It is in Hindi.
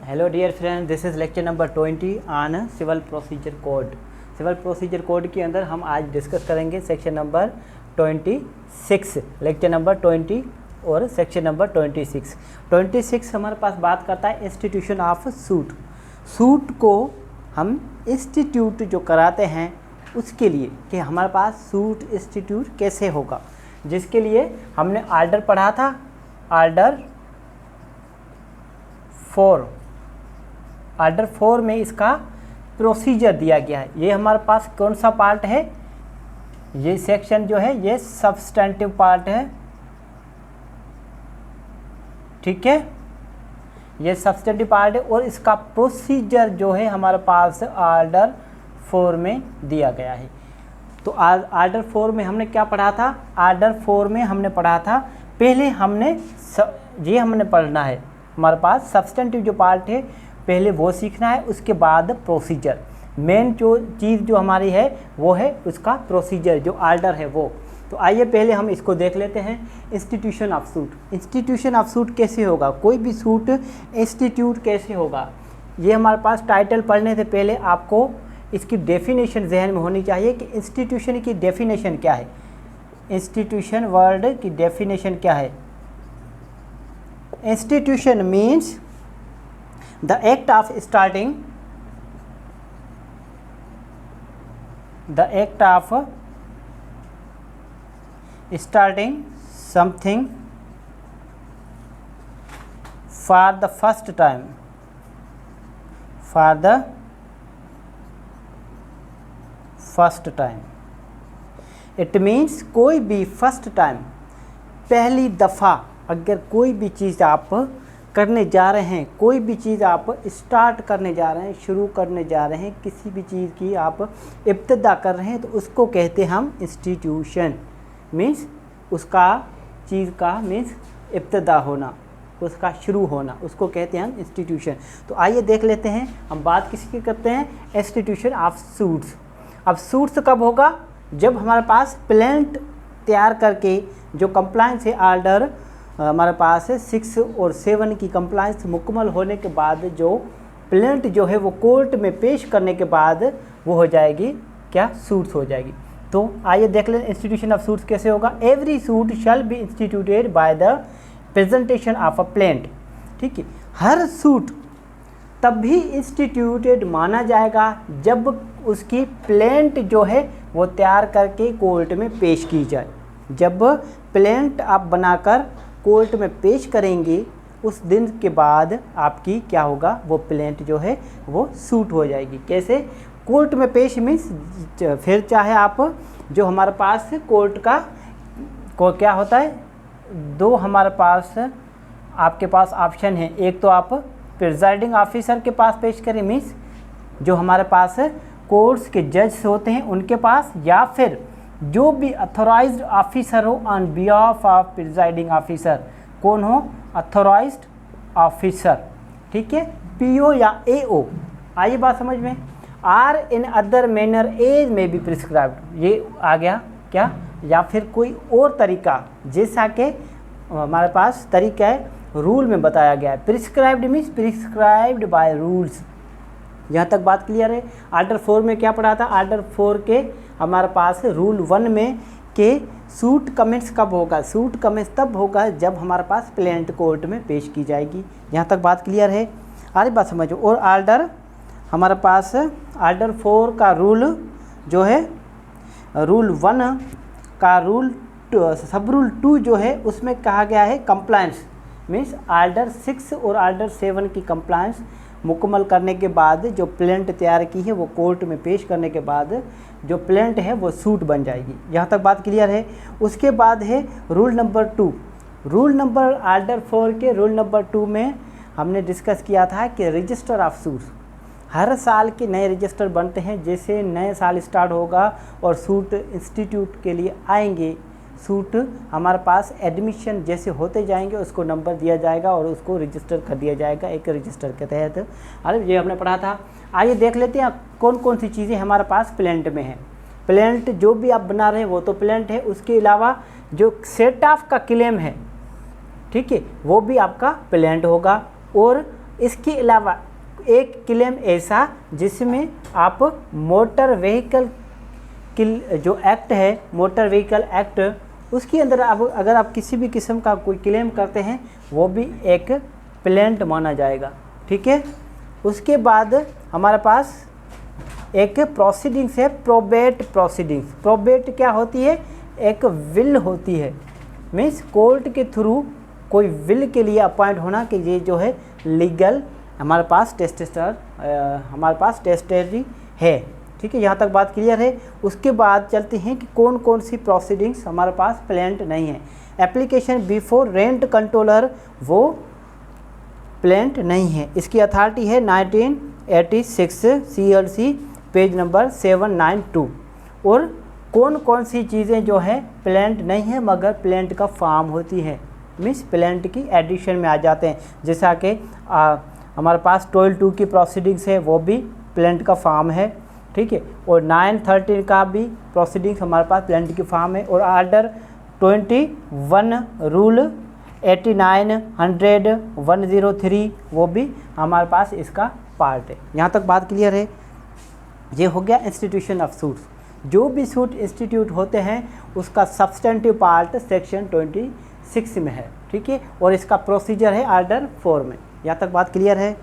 Hello dear friend, this is lecture number 20 on civil procedure code. Civil procedure code के अंदर हम आज डिस्कस करेंगे सेक्शन नंबर 26, लेक्चर नंबर 20 और सेक्शन नंबर 26। 26 हमारे पास बात करता है इंस्टीट्यूशन ऑफ सूट। सूट को हम इंस्टीट्यूट जो कराते हैं उसके लिए कि हमारे पास सूट इंस्टीट्यूट कैसे होगा, जिसके लिए हमने आर्डर पढ़ा था। आर्डर 4 में इसका प्रोसीजर दिया गया है। ये हमारे पास कौन सा पार्ट है? ये सेक्शन जो है ये सब्सटेंटिव पार्ट है, ठीक है। ये सब्सटेंटिव पार्ट है और इसका प्रोसीजर जो है हमारे पास आर्डर 4 में दिया गया है। तो आर्डर 4 में हमने क्या पढ़ा था? आर्डर 4 में हमने पढ़ा था, पहले हमने हमने पढ़ना है। हमारे पास सब्सटेंटिव जो पार्ट है पहले वो सीखना है, उसके बाद प्रोसीजर। मेन जो चीज़ जो हमारी है वो है उसका प्रोसीजर, जो आर्डर है वो। तो आइए पहले हम इसको देख लेते हैं। Institution of suit. Institution of suit कैसे होगा? कोई भी सूट इंस्टीट्यूट कैसे होगा? ये हमारे पास टाइटल पढ़ने से पहले आपको इसकी डेफिनेशन जहन में होनी चाहिए कि इंस्टीट्यूशन की डेफिनेशन क्या है। इंस्टीट्यूशन वर्ड की डेफिनेशन क्या है? Institution means the act of starting something for the first time, it means कोई भी फर्स्ट टाइम, पहली दफ़ा अगर कोई भी चीज़ आप करने जा रहे हैं, कोई भी चीज़ आप स्टार्ट करने जा रहे हैं, शुरू करने जा रहे हैं, किसी भी चीज़ की आप इब्तिदा कर रहे हैं, तो उसको कहते हैं हम इंस्टीट्यूशन। मीन्स उसका चीज़ का मीन्स इब्तिदा होना, उसका शुरू होना, उसको कहते हैं हम इंस्टीट्यूशन। तो आइए देख लेते हैं हम बात किसी की करते हैं, इंस्टीट्यूशन ऑफ सूट्स। अब सूट्स कब होगा? जब हमारे पास प्लांट तैयार करके जो कंप्लायंस है आर्डर हमारे पास है 6 और 7 की कंप्लायंस मुकम्मल होने के बाद जो प्लांट जो है वो कोर्ट में पेश करने के बाद वो हो जाएगी क्या? सूट्स हो जाएगी। तो आइए देख लें इंस्टीट्यूशन ऑफ सूट्स कैसे होगा। Every suit shall be instituted by the presentation of a plant. ठीक है, हर सूट तभी इंस्टीट्यूटेड माना जाएगा जब उसकी प्लांट जो है वो तैयार करके कोर्ट में पेश की जाए। जब प्लांट आप बनाकर कोर्ट में पेश करेंगे उस दिन के बाद आपकी क्या होगा? वो प्लांट जो है वो सूट हो जाएगी। कैसे? कोर्ट में पेश मीन्स फिर चाहे आप जो हमारे पास कोर्ट का को क्या होता है, दो हमारे पास आपके पास ऑप्शन है। एक तो आप प्रिजाइडिंग ऑफिसर के पास पेश करें, मीन्स जो हमारे पास कोर्ट्स के जज होते हैं उनके पास, या फिर जो भी अथोराइज्ड ऑफिसर हो on behalf of presiding officer. कौन हो? अथोराइज्ड ऑफिसर, ठीक है, पीओ या एओ। आइए बात समझ में। Or in other manner as may be prescribed, ये आ गया क्या? या फिर कोई और तरीका, जैसा कि हमारे पास तरीका है रूल में बताया गया है। Prescribed means prescribed by rules. यहाँ तक बात क्लियर है। आर्डर 4 में क्या पढ़ा था? आर्डर 4 के हमारे पास रूल 1 में के सूट कमेंट्स कब होगा? सूट कमेंट्स तब होगा जब हमारे पास प्लांट कोर्ट में पेश की जाएगी। यहाँ तक बात क्लियर है। आगे बात समझो। और आर्डर हमारे पास आर्डर 4 का रूल जो है रूल 1 का रूल सब रूल 2 जो है उसमें कहा गया है कंप्लायंस मीन्स आर्डर 6 और आर्डर 7 की कंप्लायंस मुकम्मल करने के बाद जो प्लांट तैयार की है वो कोर्ट में पेश करने के बाद जो प्लांट है वो सूट बन जाएगी। यहाँ तक बात क्लियर है। उसके बाद है rule number 2। Rule number order 4 के रूल नंबर 2 में हमने डिस्कस किया था कि रजिस्टर ऑफ सूट्स। हर साल के नए रजिस्टर बनते हैं, जैसे नए साल स्टार्ट होगा और सूट इंस्टीट्यूट के लिए आएंगे, सूट हमारे पास एडमिशन जैसे होते जाएंगे उसको नंबर दिया जाएगा और उसको रजिस्टर कर दिया जाएगा एक रजिस्टर के तहत। अरे ये हमने पढ़ा था। आइए देख लेते हैं कौन कौन सी चीज़ें हमारे पास प्लांट में हैं। प्लांट जो भी आप बना रहे हैं वो तो प्लांट है, उसके अलावा जो सेट ऑफ का क्लेम है, ठीक है, वो भी आपका प्लांट होगा। और इसके अलावा एक क्लेम ऐसा जिसमें आप मोटर व्हीकल जो एक्ट है, मोटर व्हीकल एक्ट, उसके अंदर अगर आप किसी भी किस्म का कोई क्लेम करते हैं वो भी एक प्लेंट माना जाएगा। ठीक है। उसके बाद हमारे पास एक प्रोसीडिंग्स है, प्रोबेट प्रोसीडिंग्स। प्रोबेट क्या होती है? एक विल होती है, मीन्स कोर्ट के थ्रू कोई विल के लिए अपॉइंट होना कि ये जो है लीगल हमारे पास टेस्टरी है। ठीक है, यहाँ तक बात क्लियर है। उसके बाद चलते हैं कि कौन कौन सी प्रोसीडिंग्स हमारे पास प्लेंट नहीं है। एप्लीकेशन बिफोर रेंट कंट्रोलर वो प्लेंट नहीं है। इसकी अथॉरिटी है 1986 CLC पेज नंबर 792। और कौन कौन सी चीज़ें जो है प्लेंट नहीं है मगर प्लेंट का फॉर्म होती है, मीन्स प्लेंट की एडिशन में आ जाते हैं। जैसा कि हमारे पास 12(2) की प्रोसीडिंग्स है, वो भी प्लेंट का फॉर्म है। ठीक है। और 913 का भी प्रोसीडिंग्स हमारे पास प्लेंट की फॉर्म है। और आर्डर 21 रूल 8900 103 वो भी हमारे पास इसका पार्ट है। यहाँ तक बात क्लियर है। ये हो गया इंस्टीट्यूशन ऑफ सूट्स। जो भी सूट इंस्टीट्यूट होते हैं उसका सब्सटेंटिव पार्ट सेक्शन 26 में है। ठीक है। और इसका प्रोसीजर है आर्डर 4 में। यहाँ तक बात क्लियर है।